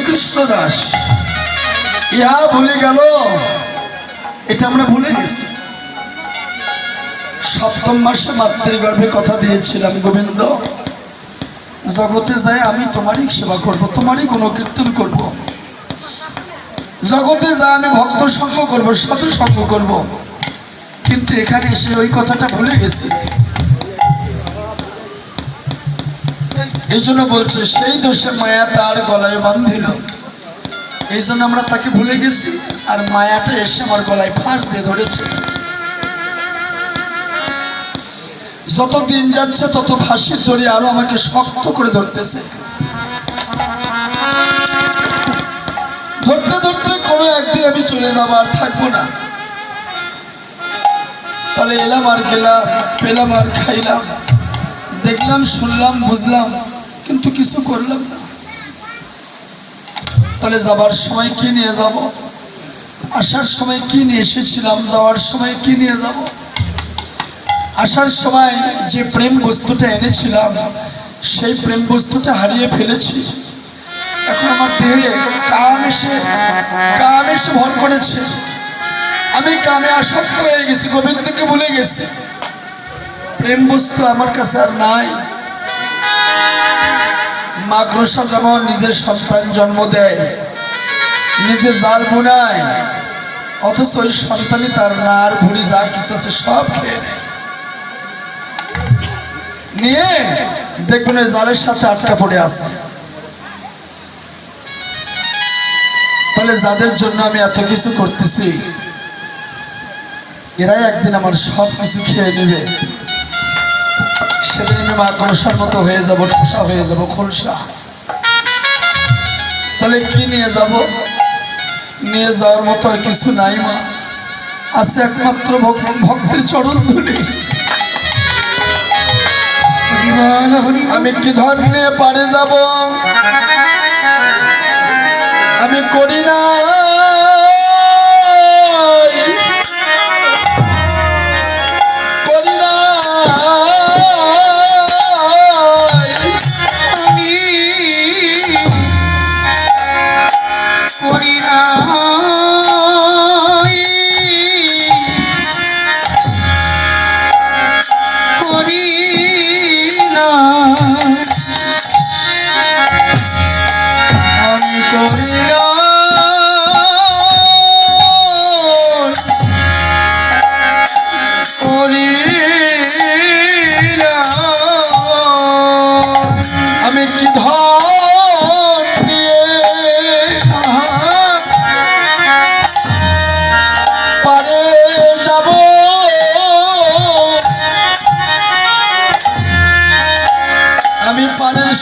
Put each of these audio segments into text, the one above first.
কৃষ্ণ দাস ইহা ভুলে গেল, এটা আমরা ভুলে গেছি। সপ্তম মাসে মাতৃগর্ভে কথা দিয়েছিলাম, গোবিন্দ জগতে যায় আমি তোমারই সেবা করব, তোমারই গুণকীর্তন করব, জগতে যায় আমি ভক্ত সঙ্গ করব, সাধু সঙ্গ করব। কিন্তু এখানে এসে ওই কথাটা ভুলে গেছি। এই জন্য বলছে সেই দোষে মায়া তার গলায় বাঁধিল। এই জন্য আমরা তাকে ভুলে গেছি, আর মায়াটা এসে আমার গলায় ফাঁস দিয়ে ধরেছে। যত দিন যাচ্ছে তত ফাঁসির দড়ি আরো আমাকে শক্ত করে ধরতেছে। ধরতে ধরতে কোনো একদিন আমি চলে যাবো, আর থাকবো না। তাহলে এলাম আর গেলাম, পেলাম আর খাইলাম, দেখলাম শুনলাম বুঝলাম, কিন্তু কিছু করলাম না। তাহলে যাবার সময় কি নিয়ে যাব? আসার সময় কি নিয়ে এসেছিলাম, যাওয়ার সময় কি নিয়ে যাব? আসার সময় যে প্রেম বস্তুটা এনেছিলাম, সেই প্রেম বস্তুটা হারিয়ে ফেলেছি। এখন আমার দেহে কাম এসে ভর করেছে। আমি কামে আসক্ত হয়ে গেছি, গোবিন্দকে ভুলে গেছি। প্রেম বস্তু আমার কাছে আর নাই। মাকড়সা যেমন নিজের সন্তান জন্ম দেয়, নিজে জাল বুনায়, অথচ ওই সন্তানই তার নার ভুড়ি যা কিছু আছে সব খেয়ে নেয়। নিয়ে দেখবেন ওই জালের সাথে আটকা পড়ে আছে। তাহলে যাদের জন্য আমি এত কিছু করতেছি, এরাই একদিন আমার সব কিছু খেয়ে নেবে। সেদিন আমি মাকড়সার মতো হয়ে যাব, ঠোসা হয়ে যাব, খোলসা। তাহলে কি নিয়ে যাব? নিয়ে যাওয়ার মতো আর কিছু নাই মা, আছে একমাত্র ভক্তের চরণ ধুলি। আমি কি ধন নিয়ে পারে যাব? আমি করি না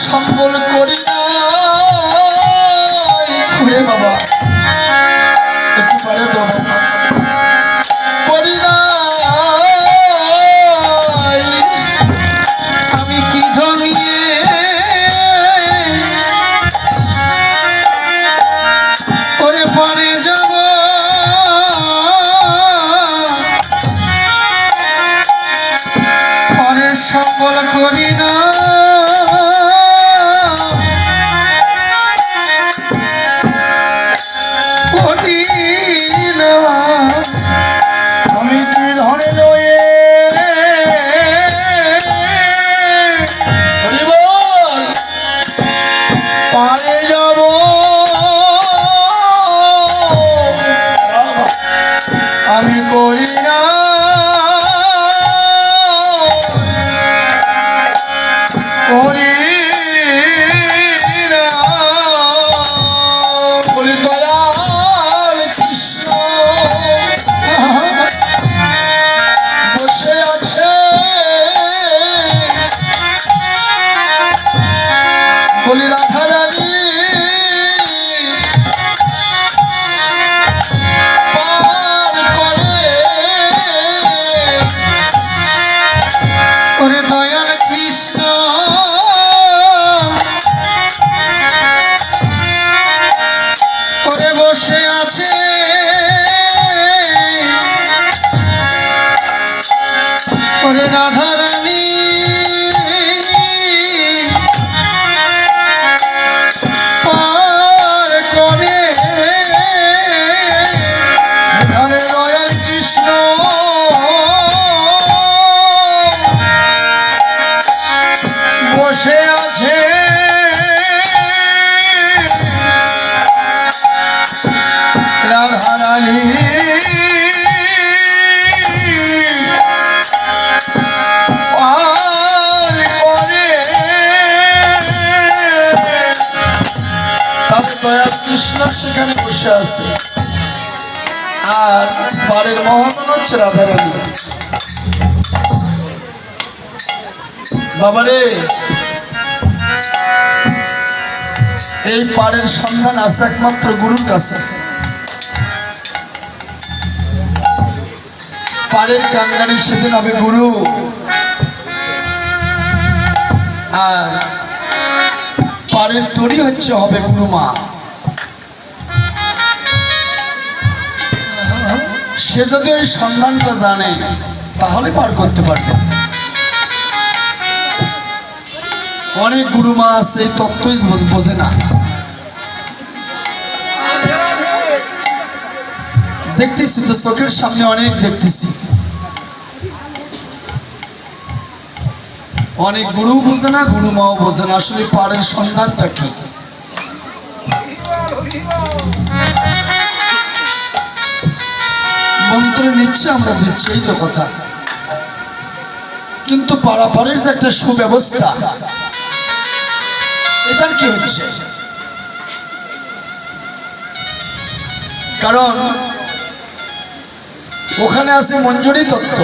সম্বল করি না। বাবা একটু পারে তো করি না। আমি কি ধনিয়ে ওরে পরে যাব, পরে সম্বল করি না। তার দয়াল কৃষ্ণ সেখানে বসে আছে, আর পাড়ের মহাজন হচ্ছে রাধারানী। বাবারে, এই পাড়ের সন্ধান আছে একমাত্র গুরুর কাছে। পাড়ের কাঙ্গারি সেদিন হবে গুরু, আর পাড়ের তরি হচ্ছে হবে গুরু মা। সে যদি ওই সন্ধানটা জানে তাহলে পার করতে পারবে। অনেক গুরু মা আছে এই তত্ত্বই বোঝে না। দেখতেছি তো চোখের সামনে অনেক দেখতেছি, অনেক গুরু বোঝে না, গুরু মাও বোঝে না আসলে পাড়ের সন্ধানটা কি। মন্ত্র নিচ্ছে আমরা দিচ্ছি, এই তো কথা। কিন্তু পাড়াপাড়ের যে একটা সুব্যবস্থা, এটার কি হচ্ছে? কারণ ওখানে আছে মঞ্জুরি তত্ত্ব।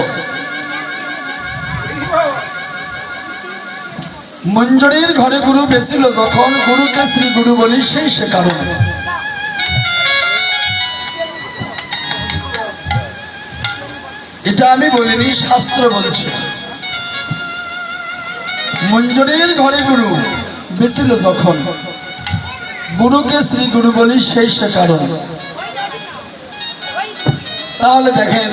মঞ্জুরির ঘরে গুরু বেছিল যখন, গুরুকে শ্রী গুরু বলি সেই সে কারণ। এটা আমি বলিনি, শাস্ত্র বলছে। মঞ্জুরির ঘরে গুরু বেছিল যখন, গুরুকে শ্রী গুরু বলি সেই সে কারণ। তাহলে দেখেন,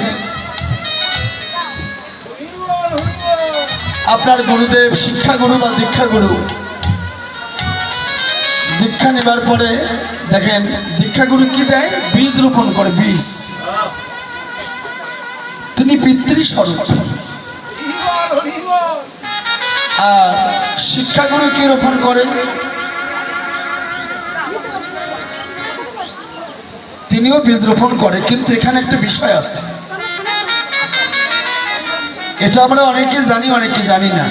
আপনার গুরুদেব শিক্ষা গুরু বা দীক্ষা গুরু, দীক্ষা নেবার পরে দেখেন দীক্ষা গুরু কি দেয়? বীজ রোপণ করে, বীজ। তিনি পিতৃস্বরূপ। আর শিক্ষাগুরু কি রোপণ করে? তিনিও বীজ রোপণ করে। কিন্তু এখানে একটা বিষয় আছে, এটা আমরা অনেকে জানি, অনেকে জানি না।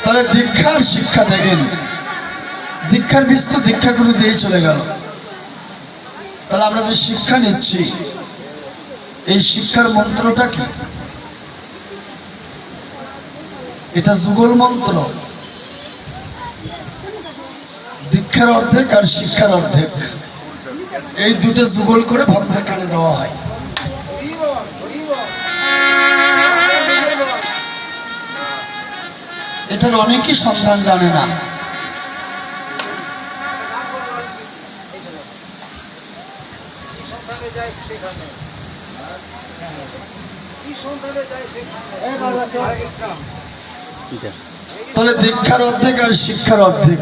তাহলে দীক্ষার শিক্ষা দেখেন, দীক্ষার বীজ তো দীক্ষাগুরু দিয়ে চলে গেল। তাহলে আমরা যে শিক্ষা নিচ্ছি, এই শিক্ষার মন্ত্রটা কি? এটা যুগল মন্ত্র। দীক্ষার অর্ধেক আর শিক্ষার অর্ধেক, এই দুটো যুগল করে ভক্তের কানে দেওয়া হয়। এটার অনেকই সন্ধান জানে না। তাহলে দীক্ষার অর্ধেক আর শিক্ষার অর্ধেক,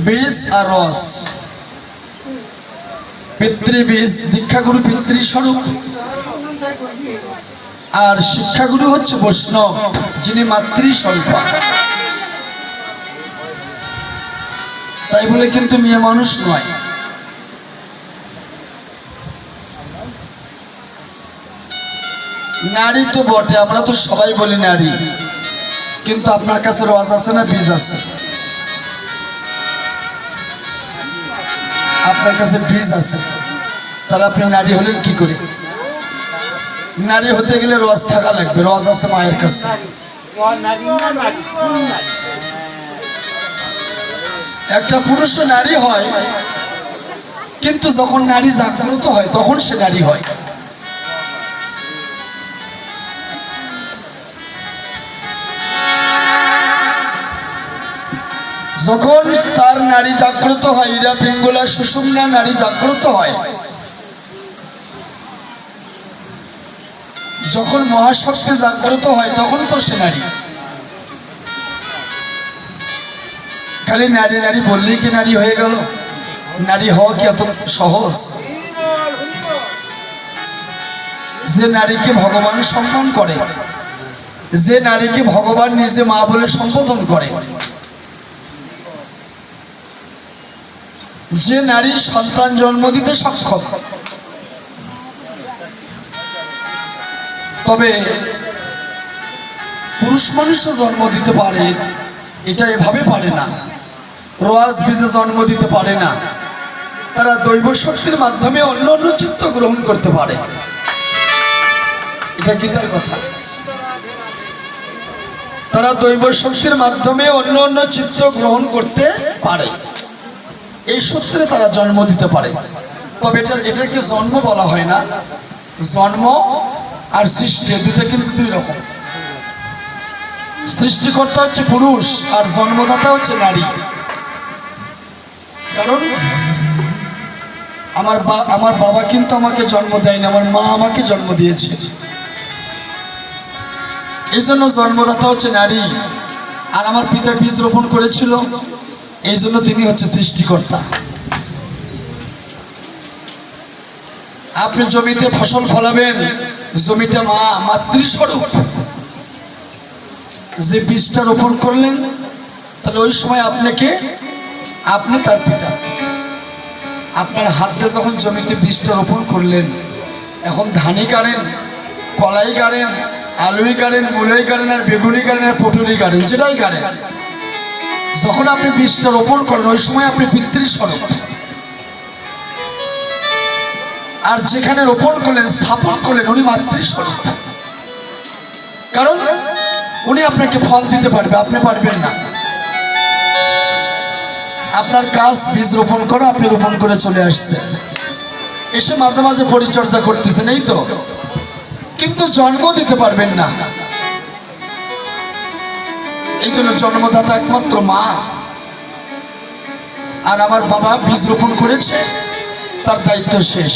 বীজ আর রস। পিতৃবীজ, দীক্ষাগুরু পিতৃস্বরূপ, আর শিক্ষাগুরু হচ্ছে বৈষ্ণব, যিনি মাতৃস্বরূপা। তাই বলে কিন্তু মেয়ে মানুষ নয়। নারী তো বটে, আমরা তো সবাই বলি নারী, কিন্তু আপনার কাছে রস আছে না বীজ আছে? আপনার কাছে বীজ আছে, তাহলে আপনি নারী হলেন কি করে? নারী হতে গেলে রস থাকা লাগবে, রস আছে মায়ের কাছে। একটা পুরুষ নারী হয়, কিন্তু যখন নারী জাগ্রত হয় তখন সে নারী হয়। যখন তার নারী জাগ্রত হয়, ইরা পিঙ্গলা সুষুম্না নারী জাগ্রত হয়, যখন মহাশক্তি জাগ্রত হয় তখন তো সে নারী। খালি নারী নারী বললেই কি নারী হয়ে গেল? নারী হওয়া কি এত সহজ? যে নারীকে ভগবান সম্মান করে, যে নারীকে ভগবান নিজে মা বলে সম্বোধন করে, যে নারীর সন্তান জন্ম দিতে সক্ষম, তবে পুরুষ মানুষও জন্ম দিতে পারে, এটা এভাবে পারে না, রোয়াজ বীজে জন্ম দিতে পারে না। তারা দৈব শক্তির মাধ্যমে অন্য অন্য চিত্ত গ্রহণ করতে পারে। এটা গীতার কথা। তারা দৈব শক্তির মাধ্যমে অন্য অন্য চিত্ত গ্রহণ করতে পারে, এই সূত্রে তারা জন্ম দিতে পারে। তবে এটাকে জন্ম বলা হয় না। জন্ম আর সৃষ্টি দুটো কিন্তু দুই রকম। সৃষ্টিকর্তা হচ্ছে পুরুষ আর জন্মদাতা হচ্ছে নারী। কারণ আমার বাবা কিন্তু আমাকে জন্ম দেয়নি, আমার মা আমাকে জন্ম দিয়েছে। এই জন্য জন্মদাতা হচ্ছে নারী। আর আমার পিতা বীজ রোপণ করেছিল, এই জন্য তিনি হচ্ছে সৃষ্টিকর্তা। আপনি জমিতে ফসল ফলাবেন, জমিটা মা, মাতৃস্বরূপ। যে বীজটা রোপণ করলেন, তাহলে ওই সময় আপনি তার পিতা। আপনার হাতে যখন জমিতে বীজটা রোপণ করলেন, এখন ধানই গাড়েন, কলাই গাড়েন, আলুই গাড়েন, মূলাই গাড়েন, আর বেগুনি গাড়েন, আর পটুলি গাড়েন, যেটাই গাড়েন, যখন আপনি বীজটা রোপণ করেন ওই সময় আপনি পিতৃস্বরূপ। আর যেখানে রোপণ করলেন, স্থাপন করলেন, উনি মাতৃস্বরূপ। কারণ উনি আপনাকে ফল দিতে পারবে, আপনি পারবেন না। আপনার কাজ বীজ রোপণ করা, আপনি রোপণ করে চলে আসছেন, এসে মাঝে মাঝে পরিচর্যা করতেছেন, এই তো। কিন্তু জন্ম দিতে পারবেন না। এই জন্য জন্মদাতা একমাত্র মা। আর আমার বাবা বীজ রোপণ করেছে, তার দায়িত্ব শেষ।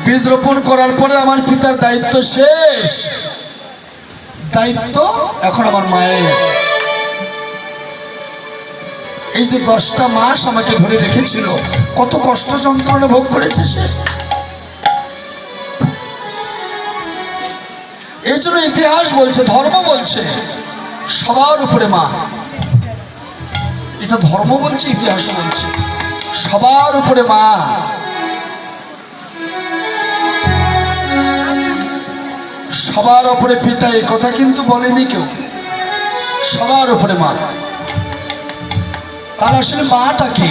বীজ রোপণ করার পরে আমার পিতার দায়িত্ব শেষ। দায়িত্ব এখন আমার মায়ের। এই যে 10টা মাস আমাকে ধরে রেখেছিল, কত কষ্ট যন্ত্রণা ভোগ করেছে সে। এই জন্য ইতিহাস বলছে, ধর্ম বলছে সবার উপরে মা। এটা ধর্ম বলছে, ইতিহাস বলছে সবার উপরে মা। সবার উপরে পিতা, এই কথা কিন্তু বলেনি কেউ। সবার উপরে মা। তার আসলে মাটা কি?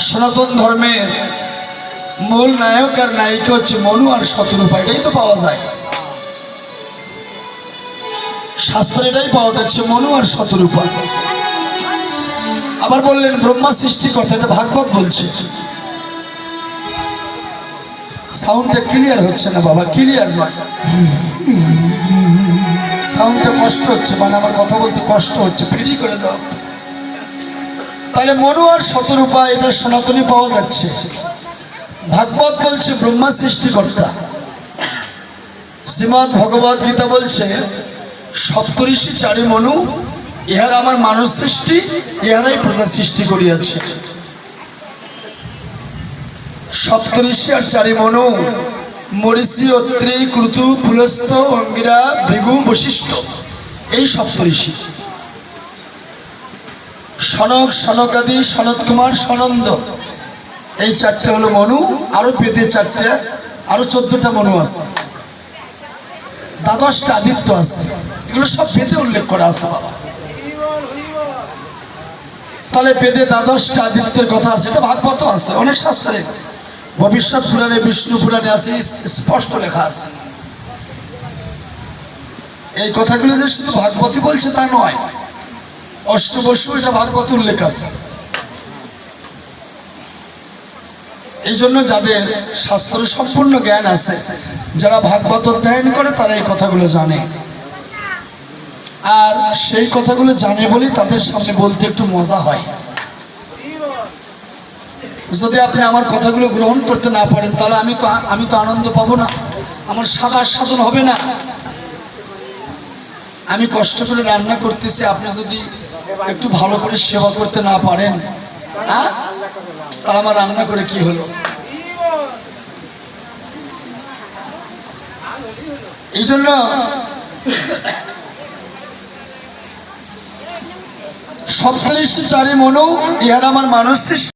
সনাতন ধর্মের মূল নায়ক আর নায়িকা হচ্ছে মনু আর শতরূপা। এটাই তো পাওয়া যায়, শাস্ত্রে এটাই পাওয়া যাচ্ছে, মনু আর শতরূপা। আবার বললেন ব্রহ্মা সৃষ্টিকর্তা, এটা ভাগবত বলছে। সাউন্ডটা ক্লিয়ার হচ্ছে না বাবা, ক্লিয়ার নয়, সাউন্ডটা কষ্ট হচ্ছে, মানে আমার কথা বলতে কষ্ট হচ্ছে, ফ্রি করে দাও। তাহলে মনু আর শতরূপা, এটা সনাতনী পাওয়া যাচ্ছে। ভাগবত বলছে ব্রহ্মা সৃষ্টিকর্তা। শ্রীমদ্ ভগবত গীতা বলছে সপ্তঋষি চারি মনু, ইহারা আমার মানুষ সৃষ্টি, ইহারাই প্রজা সৃষ্টি করিয়াছে। সপ্তঋষি আর চারি মনু, মরিচি, অত্রি, ক্রতু, পুলস্ত, অঙ্গিরা, ভৃগু, বশিষ্ঠ, এই সপ্তঋষি। সনক, সনকাদি, সনত কুমার, সনন্দ, এই 4টে হলো মনু। আরো পেতে 4টে, আরো 14টা মনু আছে। 12টা আদিত্য আছে। এগুলো সব বেদে উল্লেখ করা আছে। তাহলে বেদে 12টা আদিত্যের কথা আছে, এটা ভাগবত আছে, অনেক শাস্ত্রে, ভবিষ্যৎ পুরাণে, বিষ্ণু পুরাণে আছে, স্পষ্ট লেখা আছে। এই কথাগুলো যে শুধু ভাগবতী বলছে তা নয়, অষ্টবসু, এটা ভাগবত উল্লেখ আছে। এই জন্য যাদের শাস্ত্র সম্পূর্ণ জ্ঞান আছে, যারা ভাগবত অধ্যয়ন করে, তারা এই কথাগুলো জানে। আর সেই কথাগুলো জানে বলেই তাদের সামনে বলতে একটু মজা হয়। যদি আপনি আমার কথাগুলো গ্রহণ করতে না পারেন, তাহলে আমি তো আনন্দ পাবো না, আমার স্বাদ আস্বাদন হবে না। আমি কষ্ট করে রান্না করতেছি, আপনি যদি একটু ভালো করে সেবা করতে না পারেন, তাহলে আমার রান্না করে কি হলো? এই জন্য সপ্তঋষি চারি মনু, ইহারা আমার মানুষ সৃষ্টি।